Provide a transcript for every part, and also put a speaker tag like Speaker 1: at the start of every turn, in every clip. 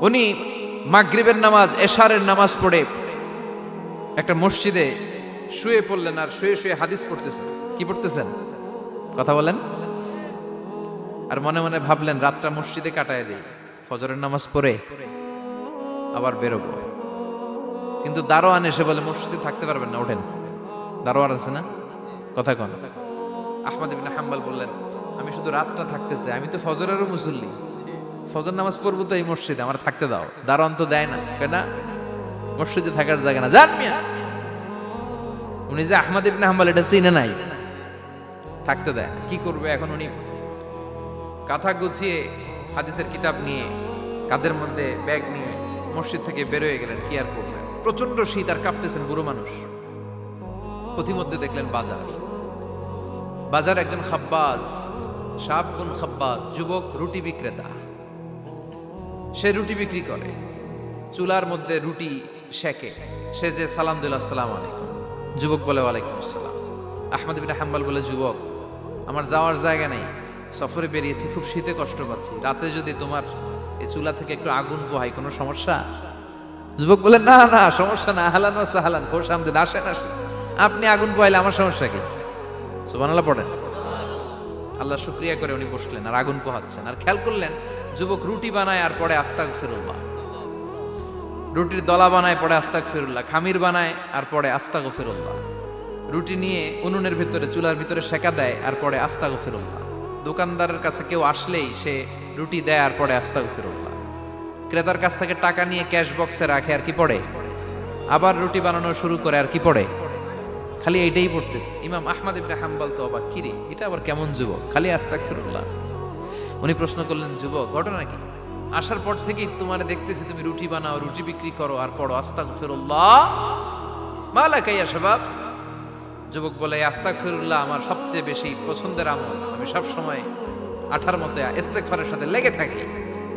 Speaker 1: উনি মাগরিবের নামাজ, এশারের নামাজ পড়ে একটা মসজিদে শুয়ে পড়লেন, আর শুয়ে শুয়ে হাদিস পড়তেছেন। কি পড়তেছেন? কথা বলেন। আর মনে মনে ভাবলেন রাতটা মসজিদে কাটায় দেই, ফজরের নামাজ পড়ে আবার বেরোবো। কিন্তু দারোয়ান এসে বলে মসজিদে থাকতে পারবেন না, ওঠেন। দারোয়ান আছে না? কথা কন। আহমদ ইবনে হাম্বল বললেন, আমি শুধু রাতটা থাকতে চাই, আমি তো ফজরেরও মুসল্লি, ফজর নামাজ পড়বো তো এই মসজিদে, আমার থাকতে দাও। দারোয়ান তো দেয় না, কেন? মসজিদে থাকার জায়গা না, জান মিয়া। উনি যে আহমদ ইবনে হাম্বল এটা চিনে নাই, থাকতে দেয় না। কি করবে এখন? উনি কাঁথা গুছিয়ে হাদিসের কিতাব নিয়ে কাঁধের মধ্যে ব্যাগ নিয়ে মসজিদ থেকে বেরোয় গেলেন। কি আর করবেন, প্রচন্ড শীত, আর কাঁপতেছেন, বুড়ো মানুষ। পথিমধ্যে দেখলেন বাজার। বাজার একজন খাব্বাজ, শাবুন খাব্বাজ, যুবক রুটি বিক্রেতা। সে রুটি বিক্রি করে, চুলার মধ্যে রুটি সেকে। সে যে সালাম দিল, আসসালামু আলাইকুম। যুবক বলে, ওয়ালাইকুম আসসালাম। আহমদ ইবনে হাম্বল বলে, যুবক, আমার যাওয়ার জায়গা নেই, সফরে বেরিয়েছি, খুব শীতে কষ্ট পাচ্ছি, রাতে যদি তোমার এই চুলা থেকে একটু আগুন পোহাই, কোনো সমস্যা? যুবক বলে, না না, সমস্যা না, আহলান ওয়া সাহলান, খোশ আমদেদ, আসেন আসেন, আপনি আগুন পোহাইলে আমার সমস্যা কি? সুবহানাল্লাহ পড়েন। আল্লাহ শুকরিয়া করে উনি বসলেন আর আগুন পোহাচ্ছেন। আর খেয়াল করলেন যুবক রুটি বানায় আর পরে আস্তাগফিরুল্লাহ, রুটির দলা বানায় পরে আস্তাগফিরুল্লাহ, খামির বানায় আর পরে আস্তাগফিরুল্লাহ, রুটি নিয়ে উনুনের ভিতরে, চুলার ভিতরে সেকা দেয় আর পরে আস্তাগফিরুল্লাহ। দোকানদারের কাছে কেউ আসলেই সে রুটি দেয় আর পরে আস্তাগফিরুল্লাহ। ক্রেতার কাছ থেকে টাকা নিয়ে ক্যাশ বক্সে রাখে আর কি পড়ে, আবার রুটি বানানো শুরু করে আর কি পড়ে, খালি এইটাই পড়তেছে। ইমাম আহমদ ইবনে হাম্বল তো অবাক, কিরে এটা আবার কেমন যুবক, খালি আস্তাগফিরুল্লাহ। উনি প্রশ্ন করলেন, যুবক ঘটনা কি? আসার পর থেকেই তোমার দেখতেছি তুমি রুটি বানাও, রুটি বিক্রি করো আর পড়ো আস্তাগফিরুল্লাহ, মালাকা ইয়া শাবাব। যুবক বলে, আস্তাগফিরুল্লাহ আমার সবচেয়ে বেশি পছন্দের আমল, আমি সব সময় আঠার মতো ইস্তেগফারের সাথে লেগে থাকি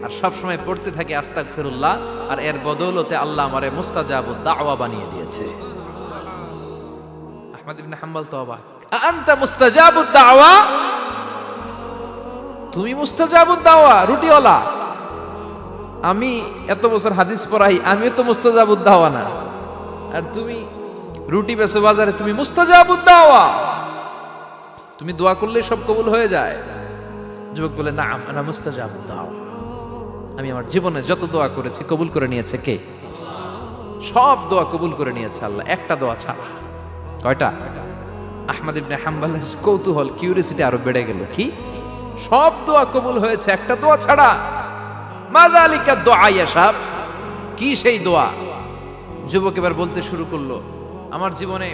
Speaker 1: আর সব সময় পড়তে থাকি আস্তাগফিরুল্লাহ, আর এর বদৌলতে আল্লাহ আমারে মুস্তাজাবুদ দাওয়া বানিয়ে দিয়েছে। আহমদ ইবনে হাম্বল তো অবাক, আনতা মুস্তাজাবুদ দাওয়া, তুমি মুস্তাজাবুদ দাওয়া, রুটিওয়ালা। আমি এত বছর হাদিস পড়াই, আমিও তো মুস্তাজাবুদ দাওয়া না, আর তুমি রুটি বেচো বাজারে, তুমি মুস্তাজাবুদ দাওয়া, তুমি দোয়া করলে সব কবুল হয়ে যায়। যুবক বলে, না আনা মুস্তাজাবুদ দাওয়া, আমি আমার জীবনে যত দোয়া করেছি কবুল করে নিয়েছে কে? সব দোয়া কবুল করে নিয়েছে আল্লাহ, একটা দোয়া ছাড়া। কয়টা? আহমদ ইবনে হাম্বলের কৌতূহল, কিউরিয়াসিটি আরো বেড়ে গেল। কি? সব দোয়া কবুল হয়েছে, একটা দোয়া ছাড়া। মাযালিকা দুআ ইয়া শাব, কি সেই দোয়া? যুবক এবার বলতে শুরু করলো, আমার জীবনে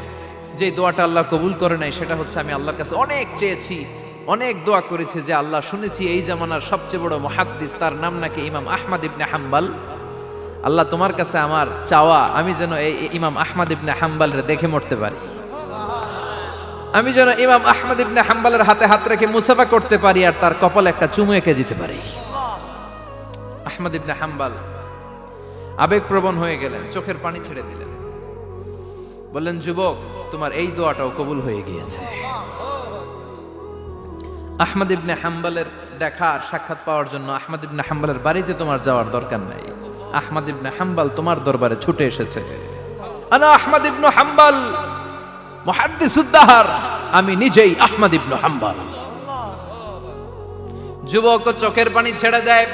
Speaker 1: যে দোয়াটা আল্লাহ কবুল করে নাই সেটা হচ্ছে আমি আল্লাহর কাছে অনেক চেয়েছি, অনেক দোয়া করেছি যে আল্লাহ, শুনেছি এই জামানার সবচেয়ে বড় মুহাদ্দিস, তার নাম নাকি ইমাম আহমদ ইবনে হাম্বল। আল্লাহ তোমার কাছে আমার চাওয়া, আমি যেন এই ইমাম আহমদ ইবনে হাম্বলরে দেখে মরতে পারি, আমি যেন ইমাম আহমদ ইবনে হাম্বলের হাতে হাত রেখে মুসাফা করতে পারি আর তার কপালে একটা চুমু এঁকে দিতে পারি। আহমদ ইবনে হাম্বল আবেগপ্রবণ হয়ে গেলেন, চোখের পানি ছেড়ে দিলেন, বললেন, যুবক তোমার এই দোয়াটাও কবুল হয়ে গিয়েছে। আহমদ ইবনে হাম্বলের দেখার সাক্ষাৎ পাওয়ার জন্য আহমদ ইবনে হাম্বলের বাড়িতে তোমার যাওয়ার দরকার নাই, আহমদ ইবনে হাম্বল তোমার দরবারে ছুটে এসেছে। আনা আহমদ ইবনে হাম্বল মুহাদ্দিসুদ দাহর, আমি নিজেই আহমদ ইবনে হাম্বল। যুবক চোখের পানি ছেড়ে দেয়,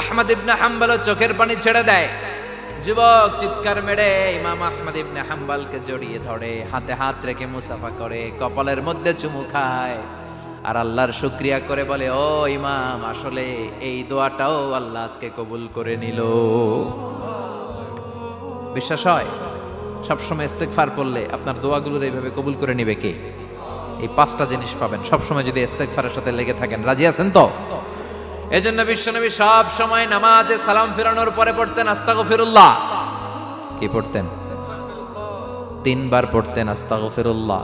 Speaker 1: আহমদ ইবনে হাম্বল চোখের পানি ছেড়ে দেয়। যুবক চিৎকার মেরে ইমাম আহমদ ইবনে হাম্বলকে জড়িয়ে ধরে, হাতে হাত রেখে মুসাফা করে, কপালের মধ্যে চুমু খায় আর আল্লাহর শুকরিয়া করে বলে, ও ইমাম, আসলে এই দোয়াটাও আল্লাহ আজকে কবুল করে নিল। বিশ্বাস হয়? সবসময় ইস্তেগফার পড়লে আপনার দোয়াগুলোর এইভাবে কবুল করে নিবে কে? এই পাঁচটা জিনিস পাবেন সবসময় যদি ইস্তেগফারের সাথে লেগে থাকেন। রাজি আছেন তো? এজন্য বিশ্বনবী সব সময় নামাজে সালাম ফিরানোর পরে পড়তেন আস্তাগফিরুল্লাহ। কি পড়তেন? 3 বার পড়তেন আস্তাগফিরুল্লাহ,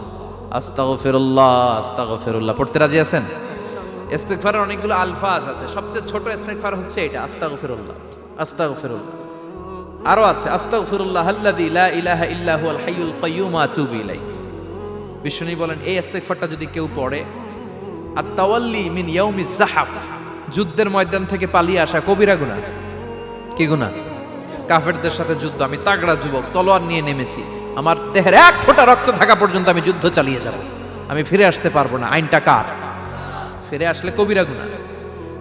Speaker 1: আস্তাগফিরুল্লাহ, আস্তাগফিরুল্লাহ। পড়তে রাজি আছেন? ইস্তেগফারের অনেকগুলো আলফাজ আছে, সবচেয়ে ছোট ইস্তেগফার হচ্ছে এটা, আস্তাগফিরুল্লাহ, আস্তাগফিরুল্লাহ। আরো আছে, আস্তাগফিরুল্লাহ আল্লাযী লা ইলাহা ইল্লা হুয়াল হাইয়ুল কাইয়্যুম ওয়া আতুবু ইলাইহি। বিশ্বনবী বলেন, এই ইস্তেগফারটা যদি কেউ পড়ে, আত-তাওয়াল্লি মিন ইয়াউমিজ যাহাফ, যুদ্ধের ময়দান থেকে পালিয়ে আসা কবিরা গুনাহ, কি গুনাহ? কাফেরদের সাথে যুদ্ধ। আমি তাগড়া যুবক, তলোয়ার নিয়ে নেমেছি, আমার দেহের এক ফোঁটা রক্ত থাকা পর্যন্ত আমি যুদ্ধ চালিয়ে যাব, আমি ফিরে আসতে পারবো না। আইনটা কার? ফিরে আসলে কবিরা গুনাহ।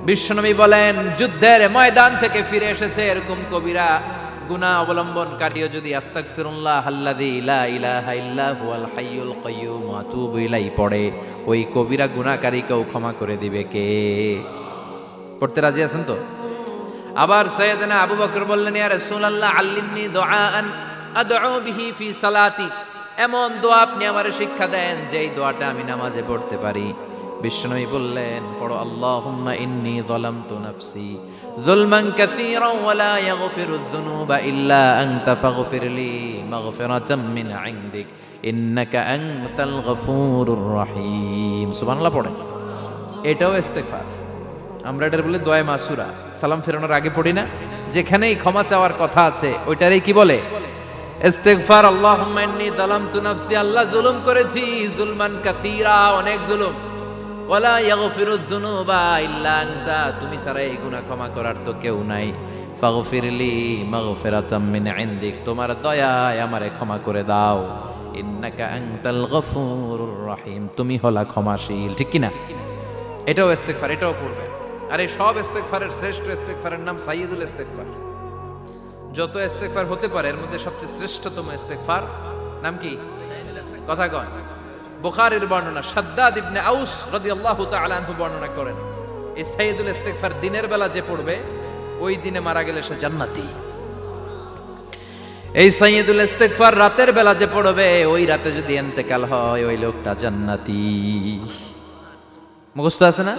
Speaker 1: বিশ্বনবী বলেন, যুদ্ধের ময়দান থেকে ফিরে এসেছে এরকম কবিরা গুনাহ অবলম্বনকারীও যদি আস্তাগফিরুল্লাহ আল্লাযী লা ইলাহা ইল্লা হুয়াল হাইয়ুল কাইয়্যুম ওয়া আতুবু ইলাইহি পড়ে, ওই কবিরা গুনাহকারীকেও ক্ষমা করে দিবে কে? পড়তে রাজি আছেন তো? আবার সাইয়েদনা আবু বকর বললেন, ইয়া রাসূলুল্লাহ আল্লিমনি দুআআন আদউ বিহি ফি সালাতি, এমন দোয়া আপনি আমারে শিক্ষা দেন যে এই দোয়াটা আমি নামাজে পড়তে পারি। বিশ্বনবী বললেন, পড়ো আল্লাহুম্মা ইন্নী যালামতু নাফসি যুলমান কাসীরান ওয়া লা ইয়াগফিরুয যুনুবা ইল্লা আনতা ফাগফিরলি মাগফিরাতাম মিন ইনদিক ইন্নাকা আনতাল গফুরুর রহিম। সুবহানাল্লাহ পড়েন। এটাও ইস্তেগফার। আমরা এটার বলে দোয়া মাসুরা, সালাম ফেরানোর আগে পড়ি না? যেখানেই ক্ষমা চাওয়ার কথা আছে ওইটারই কি বলে? ইস্তেগফার। আল্লাহুম্মা ইন্নী যালামতু নাফসি, আল্লাহ জুলুম করেছি, যুলমান কাসীরা, অনেক জুলুম, ওয়ালা ইয়াগফিরুয যুনুবা ইল্লা আনতা, তুমি ছাড়া এই গুনাহ ক্ষমা করার তো কেউ নাই। ফাগফিরলি মাগফিরাতাম মিন ইনদিক, তোমার দয়ায় আমারে ক্ষমা করে দাও। ইন্নাকা আনতাল গফুরুর রহিম, তুমি হলা ক্ষমাশীল। ঠিক কি না? এটাও ইস্তেগফার, এটাও পড়বেন। আর এই সব ইস্তেগফারের শ্রেষ্ঠ ইস্তেগফারের নাম সাইয়্যিদুল ইস্তেগফার। যত ইস্তেগফার হতে পারে এর মধ্যে সবচেয়ে শ্রেষ্ঠতম ইস্তেগফার নাম কি? কথা কন। বুখারীর বর্ণনা, শাদ্দাদ ইবনে আউস রাদিয়াল্লাহু তাআলা আনহু বর্ণনা করেন, এই সাইয়্যিদুল ইস্তেগফার দিনের বেলা যে পড়বে ওই দিনে মারা গেলে সে জান্নাতি। এই সাইয়্যিদুল ইস্তেগফার রাতের বেলা যে পড়বে ওই রাতে যদি ইন্তেকাল হয় ওই লোকটা জান্নাতি। মুখস্থ আছে না?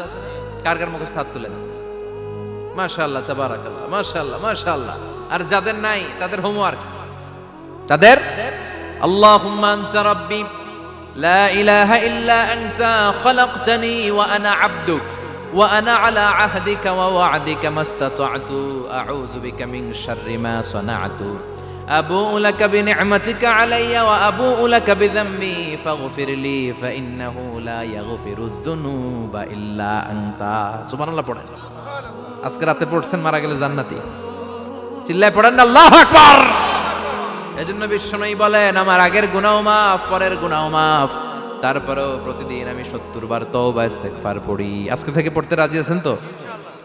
Speaker 1: কার কার মুখস্থ? হাত তুলেন। মাশাআল্লাহ, তাবারাকাল্লাহ, মাশাআল্লাহ, মাশাআল্লাহ। আর যাদের নাই তাদের হোমওয়ার্ক, তাদের আল্লাহুম্মা আনতা রাব্বি লা ইলাহা ইল্লা আনতা খালাকতানি ওয়া আনা আবদুক ওয়া আনা আলা আহদিকা ওয়া ওয়া'দিকা মাস্তাতা'তু আউযু বিকা মিন শাররি মা সানা'তু আবুউ লাকা বিনি'মাতিকা আলাইয়া ওয়া আবুউ লাকা বিযামবি ফাগফিরলি ফাইন্নাহু লা ইয়াগফিরুয যুনুবা ইল্লা আনতা। সুবহানাল্লাহ পড়েন। আজকে রাতে পড়ছেন, মারা গেলে জান্নাতি। চিল্লায় পড়েন না আল্লাহু আকবার। এজন্য বিশ্বনবী বলেন, আমার আগের গুনাহ মাফ, পরের গুনাহ মাফ, তারপরেও প্রতিদিন আমি 70 বার তওবা ইস্তেগফার পড়ি। আজকে থেকে পড়তে রাজি আছেন তো?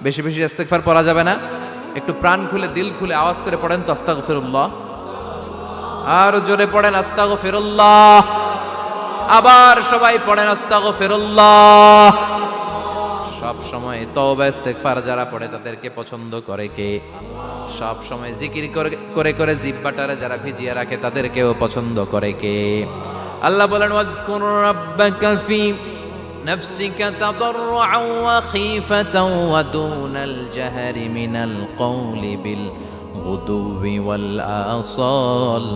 Speaker 1: বেশি বেশি ইস্তেগফার পড়া যাবে না? একটু প্রাণ খুলে, দিল খুলে আওয়াজ করে পড়েন তো আস্তাগফিরুল্লাহ। আর জোরে পড়েন আস্তাগফিরুল্লাহ। আবার সবাই পড়েন আস্তাগফিরুল্লাহ। সব সময় তওবা ইস্তেগফার যারা পড়ে তাদেরকে পছন্দ করে কে? সব সময় জিকির করে করে জিহ্বাটারে যারা ভিজিয়ে রাখে তাদেরকেও পছন্দ করে কে? আল্লাহ বলেন, ওয়াযকুর রাব্বাকা ফি নাফসিকা তাদাররুআন ওয়া খীফাতান ওয়া দুনাল জাহরি মিনাল কওলি বিল গুদুবি ওয়াল আসাল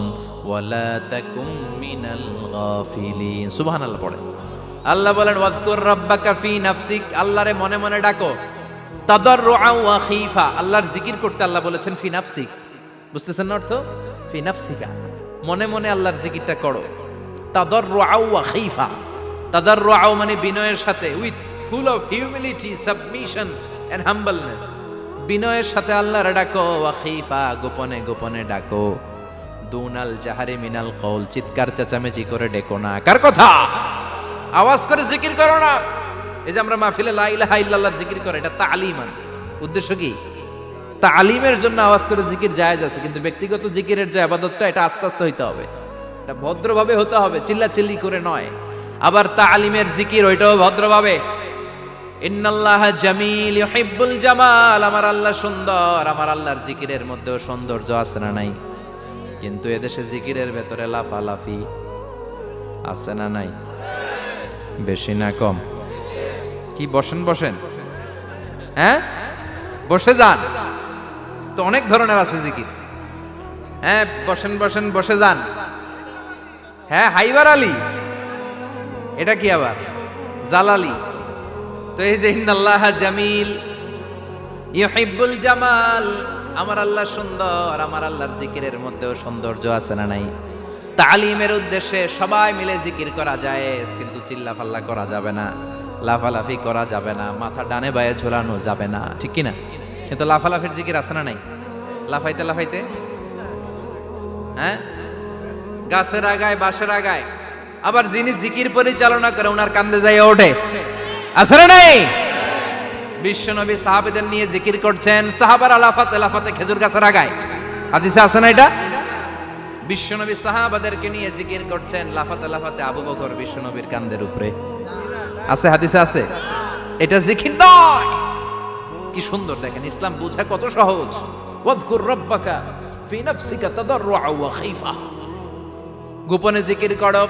Speaker 1: ওয়া লা তাকুম মিনাল গাফিলিন। সুবহানাল্লাহ পড়েন। আল্লাহ বলেন, ওয়াযকুর রাব্বাকা ফি নাফসিক, আল্লাহরে মনে মনে ডাকো। তাদাররুআন ওয়া খীফা, আল্লাহর জিকির করতে আল্লাহ বলেছেন ফি নাফসিক। বুঝতেছেন না অর্থ? ফি নাফসিকা, মনে মনে আল্লাহর জিকিরটা করো। তাদাররুআন ওয়া খীফা, তাদাররুআ মানে বিনয়ের সাথে, with full of humility, submission and humbleness, বিনয়ের সাথে আল্লাহরে ডাকো। ওয়া খীফা, গোপনে গোপনে ডাকো। দুনাল জাহারি মিনাল কওল, চিৎকার চেঁচামেচি করে ডেকো না। কার কথা? আওয়াজ করে জিকির করো না। এই যে আমরা মাহফিলে লা ইলাহা ইল্লাল্লাহর জিকির করে, এটা তালিমান। উদ্দেশ্য কি? তালিমের জন্য আওয়াজ করে জিকির জায়েজ আছে, কিন্তু ব্যক্তিগত জিকিরের যে ইবাদতটা এটা আস্তে আস্তে হইতে হবে, এটা ভদ্রভাবে হতে হবে, চিল্লাচিল্লি করে নয়। আবার তালিমের জিকির ওইটাও ভদ্রভাবে। ইন্নাল্লাহা জামিল ইউহিব্বুল জামাল, আমার আল্লাহ সুন্দর, আমার আল্লাহর জিকিরের মধ্যেও সৌন্দর্য আছে না নাই? কিন্তু এদেশে জিকিরের ভেতরে লাফালাফি আছে না নাই? বেশি না কম? কি বসেন বসেন, হ্যাঁ বসে যান তো, অনেক ধরনের আছে জিকির। হ্যাঁ বসেন বসেন, বসে যান। হ্যাঁ হাইবার আলী, এটা কি আবার জালালি? তো এই যে ইন্নাল্লাহা জামিল ইউহিব্বুল জামাল, আমার আল্লাহ সুন্দর, আমার আল্লাহর জিকিরের মধ্যেও সৌন্দর্য আছে না নাই? তালিমের উদ্দেশ্যে সবাই মিলে জিকির করা যায়, কিন্তু চিল্লাফাল্লা করা যাবে না, লাফালাফি করা যাবে না, মাথা ডানে বায়ে ঝোলানো যাবে না, ঠিক কি না? কিন্তু লাফালাফির জিকির আছে না নাই? লাফাইতে লাফাইতে, হ্যাঁ, গাছের আগায় বাঁশের আগায়। আবার যিনি জিকির পরিচালনা করে ওনার কান্দে যাই ওঠে, আছে না নাই? বিশ্বনবী সাহাবাদের নিয়ে জিকির করছেন, সাহাবারা লাফাতে লাফাতে খেজুর গাছের আগায়। হাদিসে আছে না এটা? বিশ্বনবী সাহাবাদেরকে নিয়ে জিকির করছেন, লাফাতে লাফাতে আবু বকর বিশ্বনবীর কান্দের উপরে। আছে, হাদিসে আছে। এটা জিকির নয়। কি সুন্দর দেখেন, ইসলাম বোঝা কত সহজ। ওয়াজকুর রাব্বাকা ফি নাফসিকা তাদাররুআ ওয়া খাইফা। গোপনে জিকির করো,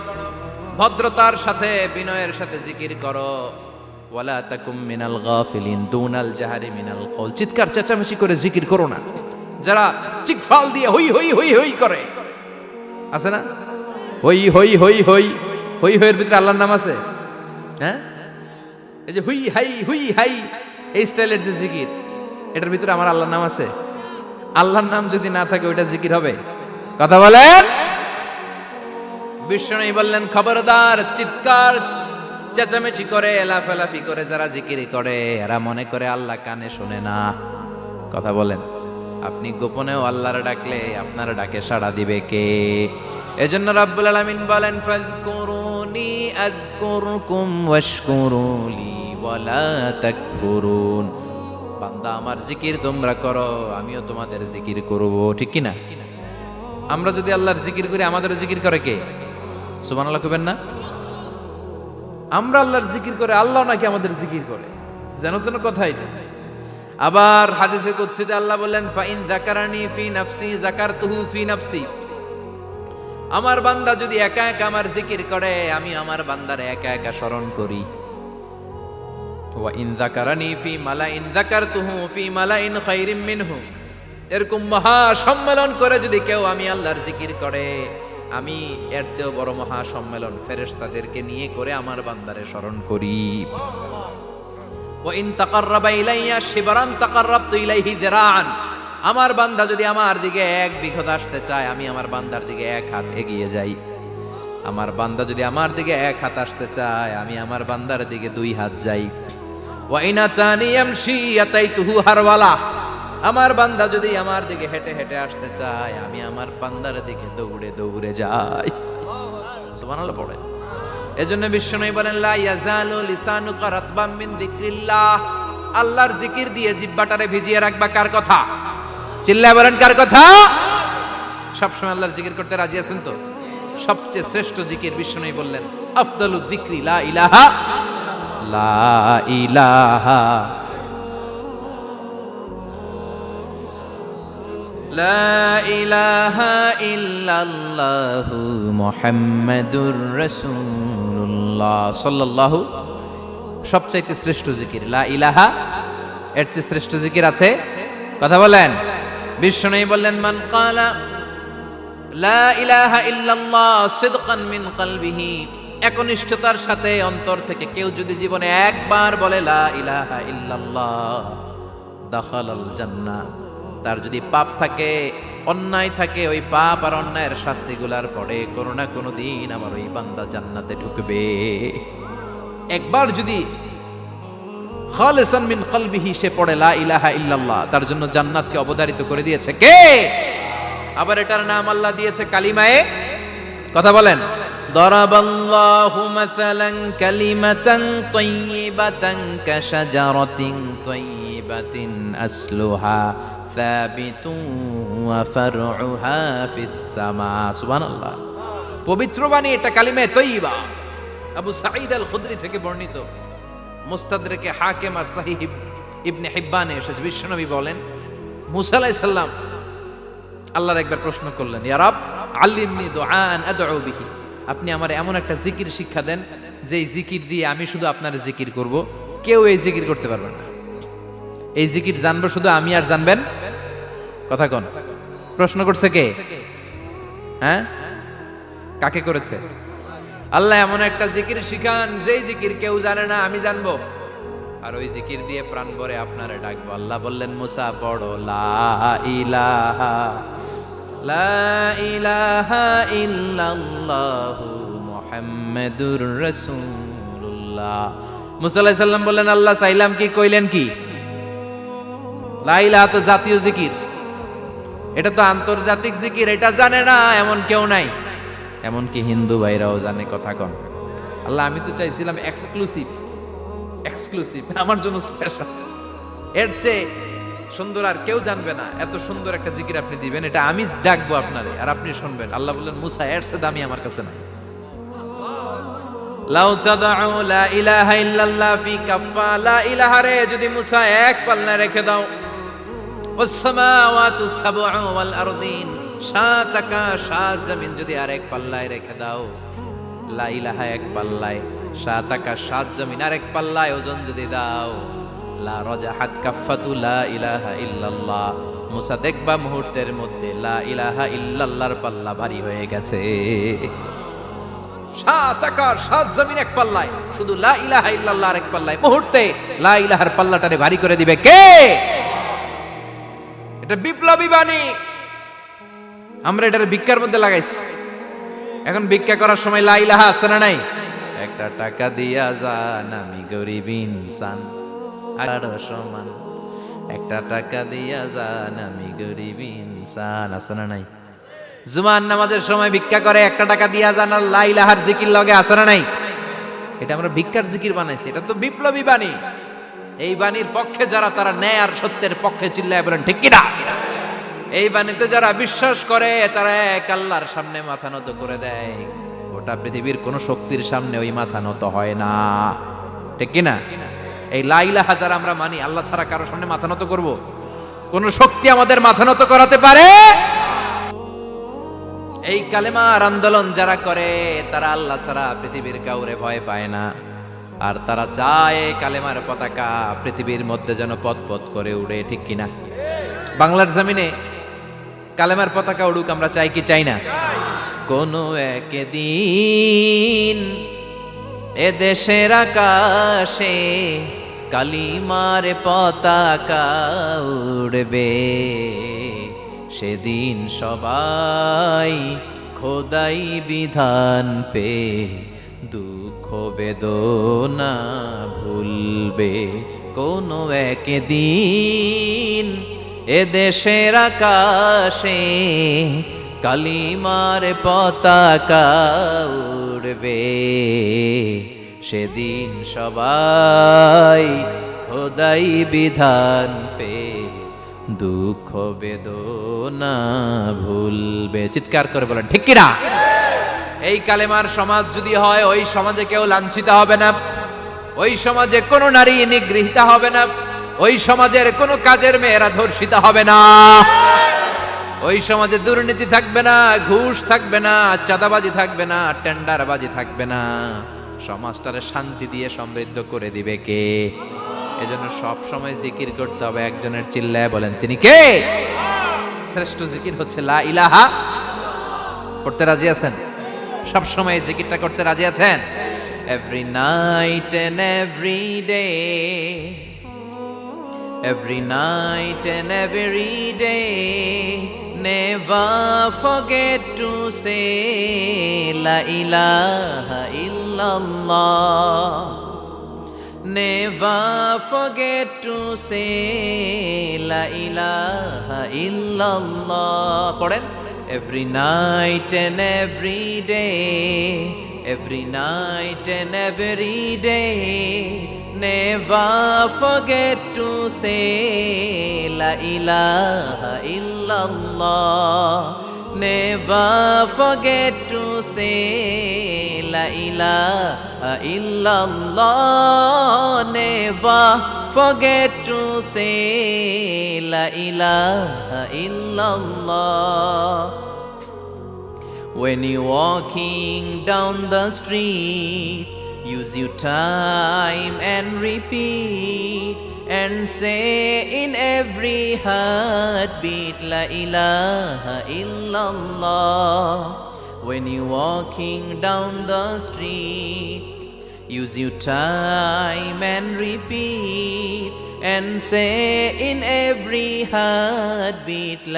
Speaker 1: ভদ্রতার সাথে বিনয়ের সাথে জিকির করো। ওয়ালা তাকুম মিনাল গাফিলিন দুনাল জাহারি মিনাল কওল। চিৎকার চেঁচামেচি করে জিকির করো না। যারা চিকফাল দিয়ে হই হই হই হই করে, আছে না? হই হই হই হই হই হইয়ের ভিতরে আল্লাহর নাম আছে, হ্যাঁ? এই যে হুই হাই হুই হাই এই স্টাইলের যে জিকির, এটার ভিতরে আমার আল্লাহর নাম আছে? আল্লাহর নাম যদি না থাকে ওইটা জিকির হবে? কথা বলেন। বিষ্ণু বললেন, খবরদার, চিৎকার চেঁচামেচি করে লাফালাফি করে যারা জিকির করে এরা মনে করে আল্লাহ কানে শোনে না। কথা বলেন। আপনি গোপনেও আল্লাহর ডাকলে আপনার ডাকে সাড়া দিবে কে? এজন্য রাব্বুল আলামিন বলেন, ফাযকুরুনি আযকুরকুম ওয়াশকুরুলি ওয়ালা তাকফুরুন। বান্দা আমার জিকির তোমরা করো, আমিও তোমাদের জিকির করব, ঠিক কি না? আমরা যদি আল্লাহর জিকির করি আমাদের জিকির করে কে? সুবহানাল্লাহ কইবেন না? আমরা আল্লাহর জিকির করে আল্লাহ নাকি আমাদের জিকির করে, জানো তো না কথা এটা? আবার হাদিসে কুদসিতে আল্লাহ বললেন, ফাইন যাকারানি ফি নাফসি যাকারতুহু ফি নাফসি। আমার বান্দা যদি একা একা আমার জিকির করে আমি আমার বান্দারে একা একা স্মরণ করি। ওয়া ইন যাকারানি ফি মালাইন যাকারতুহু ফি মালাইন খায়রিম মিনহু। এরকম মহা সম্মেলন করে যদি কেউ আমি আল্লাহর জিকির করে, আমি এর চেয়েও বড় মহা সম্মেলন ফেরেশতাদেরকে নিয়ে করে আমার বান্দারে স্মরণ করি। ওয়া ইন তাকাররাবা ইলাইয়া শিবরান তাকাররাবতু ইলাইহি যিরাআন। আমার বান্দা যদি আমার দিকে 1 বিঘত আসতে চায় আমি আমার বান্দার দিকে 1 হাত এগিয়ে যাই। আমার বান্দা যদি আমার দিকে 1 হাত আসতে চায় আমি আমার বান্দার দিকে 2 হাত যাই। ওয়া ইন আতানি ইয়ামশি আতাইতুহু হারওয়ালা। আমার বান্দা যদি আমার দিকে হেঁটে হেঁটে আসতে চায় আমি আমার বান্দার দিকে দৌড়ে দৌড়ে যাই। সুবহানাল্লাহ পড়ে। এজন্য বিশ্বনবী বলেন, লা ইয়াজালু লিসানুকা রাতবাম মিন যিকরিল্লাহ। আল্লাহর জিকির দিয়ে জিহ্বাটারে ভিজিয়ে রাখবা। কার কথা? চিল্লায় বলেন, কার কথা? সবসময় আল্লাহর জিকির করতে রাজি আছেন তো? সবচেয়ে শ্রেষ্ঠ জিকির বিশ্বনবী বললেন, আফদালু যিকরি লা ইলাহা লা ইলাহা লা ইলাহা ইল্লাল্লাহু মুহাম্মাদুর রাসূলুল্লাহ সাল্লাল্লাহু। সবচাইতে শ্রেষ্ঠ জিকির লা ইলাহা। এর চেয়ে শ্রেষ্ঠ জিকির আছে? কথা বলেন। বিশ্বনবী বললেন, মান ক্বালা লা ইলাহা ইল্লাল্লাহ সিদকান মিন কলবিহি। একনিষ্ঠতার সাথে অন্তর থেকে কেউ যদি জীবনে একবার বলে লা ইলাহা ইল্লাল্লাহ দাখালাল জান্নাহ। তার যদি পাপ থাকে, অন্যায় থাকে, ওই পাপ আর অন্যায়ের শাস্তিগুলার পরে কোনো না কোনো দিন আমার ওই বান্দা জান্নাতে ঢুকবে। একবার যদি খালিসান মিন কলবিহি সে পড়ে লা ইলাহা ইল্লাল্লাহ, তার জন্য জান্নাতকে অবধারিত করে দিয়েছে কে? আবার এটার নাম আল্লাহ দিয়েছে কালিমায়ে। কথা বলেন। দরাবাল্লাহু মাসালান কালিমাতান তাইয়িবাতান কাশাজারাতিন তাইয়িবাতিন আসলুহা সাবিতুন ওয়া ফারউহা ফিস সামা। সুবহানাল্লাহ। পবিত্র বাণী এটা কালিমায়ে তাইয়িবা। আবু সাঈদ আল খুদরি থেকে বর্ণিত, মুস্তাদরেকে হাকিম আর সহিহ ইবনে হিব্বানে এসেছে। বিশ্বনবী বলেন, মুসা আলাইহিস সালাম আল্লাহর একবার প্রশ্ন করলেন, ইয়া রাব আল্লিমনি দুআআন আদউ বিহি। আপনি আমার এমন একটা জিকির শিক্ষা দেন যে জিকির দিয়ে আমি শুধু আপনার জিকির করব, কেউ এই জিকির করতে পারবে না। এই জিকির জানবো শুধু আমি আর জানবেন। কথা কোন? প্রশ্ন করছে কে? হ্যাঁ, কাকে করেছে? আল্লাহ এমন একটা জিকির শিখান যেই জিকির কেউ জানে না, আমি জানবো, আর ওই জিকির দিয়ে প্রাণ ভরে আপনারে ডাকবো। আল্লাহ বললেন, মুসা পড়ো লা ইলাহা লা ইলাহা ইল্লাল্লাহু মুহাম্মাদুর রাসূলুল্লাহ। মুসা আলাইহিস সালাম বললেন, আল্লাহ চাইলাম কি, কইলেন কি? লা ইলাহা তো জাতীয় জিকির, এটা তো আন্তর্জাতিক জিকির, এটা জানে না এমন কেউ নাই। এমনকি হিন্দু ভাইরাও জানে। কথা কন আল্লাহ, আমি তো চাইছিলাম এক্সক্লুসিভ, আমার জন্য স্পেশাল। এর চেয়ে সুন্দর আর কেউ জানবে না। এত সুন্দর একটা জিকির আপনি দিবেন, এটা আমি ডাকবো আপনারে আর আপনি শুনবেন। আল্লাহ বললেন, মুসা এর চেয়ে দামি আমার কাছে নাই। লাউ তাদউ লা ইলাহা ইল্লাল্লাহ ফি কাফা, লা ইলাহা রে যদি মুসা এক পাল্লায় রেখে দাও, ওয়াস সামাওয়াতু সাবউ ওয়াল আরদিন, সাত আকাশ সাত জমিন যদি আরেক পাল্লায় রেখে দাও, লা ইলাহা এক পাল্লায়, সাত আকাশ সাত জমিন আরেক পাল্লায় ওজন যদি দাও, লা রাজাহাত কাফাতু লা ইলাহা ইল্লাল্লাহ, মুসা দেখবা মুহূর্তের মধ্যে লা ইলাহা ইল্লাল্লাহর পাল্লা ভারী হয়ে গেছে। সাত আকাশ সাত জমিন এক পাল্লায়, শুধু লা ইলাহা ইল্লাল্লাহ আরেক পাল্লায়, মুহূর্তে লা ইলাহার পাল্লাটারে ভারী করে দিবে কে? এটা বিপ্লবী বাণী। আমরা এটার ভিক্ষার মধ্যে লাগাইছি। এখন ভিক্ষা করার সময় লা ইলাহা আছে না নাই? একটা টাকা দিয়া যান, আমি গরিব ইনসান আরো সমান, একটা টাকা দিয়া যান, আমি গরিব ইনসান, আছে না নাই? জুমার নামাজের সময় ভিক্ষা করে, একটা টাকা দিয়া যান, আর লা ইলাহার জিকির লগে আছে না নাই? এটা আমরা ভিক্ষার জিকির বানাইছি। এটা তো বিপ্লবী বাণী। এই বাণীর পক্ষে যারা, তারা ন্যায় আর সত্যের পক্ষে চিল্লায় বলেন ঠিক কিনা? এই বাণীতে যারা বিশ্বাস করে তারা এক আল্লাহর সামনে মাথা নত করে দেয়। গোটা পৃথিবীর কোন শক্তির সামনে ওই মাথা নত হয় না, ঠিক কিনা? এই লা ইলাহা যারা আমরা মানি, আল্লাহ ছাড়া কারো সামনে মাথা নত করব? কোন শক্তি আমাদের মাথা নত করাতে পারে? এই কালেমার আন্দোলন যারা করে তারা আল্লাহ ছাড়া পৃথিবীর কাউরে ভয় পায় না। আর তারা চায় কালেমার পতাকা পৃথিবীর মধ্যে যেন পথ পথ করে উড়ে, ঠিক কিনা? বাংলার জমিনে কালেমার পতাকা উড়ুক, আমরা চাই কি চাই না? কোনো একদিন এ দেশের আকাশে কালিমার পতাকা উড়বে, সেদিন সবাই খোদাই বিধান পে দুঃখ বেদনা ভুলবে। কোনো একদিন এ দেশের আকাশে কালিমার পতাকা উড়বে, সেদিন সবাই খোদাই বিধান পে দুঃখ বেদনা ভুলবে। চিৎকার করে বলেন ঠিক কিনা? এই কালেমার সমাজ যদি হয়, ওই সমাজে কেউ লাঞ্ছিত হবে না, ওই সমাজে কোনো নারী নিগৃহীতা হবে না, ওই সমাজের কোনো কাজের মেয়েরা ধর্ষিত হবে না, ওই সমাজে দুর্নীতি থাকবে না, ঘুষ থাকবে না, চাঁদাবাজি থাকবে না, টেন্ডারবাজি থাকবে না। সমাজটারে শান্তি দিয়ে সমৃদ্ধ করে দিবে কে? এজন্য সব সময় জিকির করতে হবে একজনের। চিল্লায় বলেন তিনি কে? শ্রেষ্ঠ জিকির হচ্ছে লা ইলাহা। করতে রাজি আছেন? সব সময় জিকিরটা করতে রাজি আছেন? Every night and every day, every night and every day, never forget to say la ilaha illallah, never forget to say la ilaha illallah. পড়েন, every night and every day, every night and every day, never forget to say la ilaha illallah, never forget to say la ilaha illallah, never forget to say la ilaha illallah. When you're walking down the street, use your time and repeat and say in every heartbeat la ilaha illallah. When you're walking down the street, use your time and repeat and say in every heartbeat la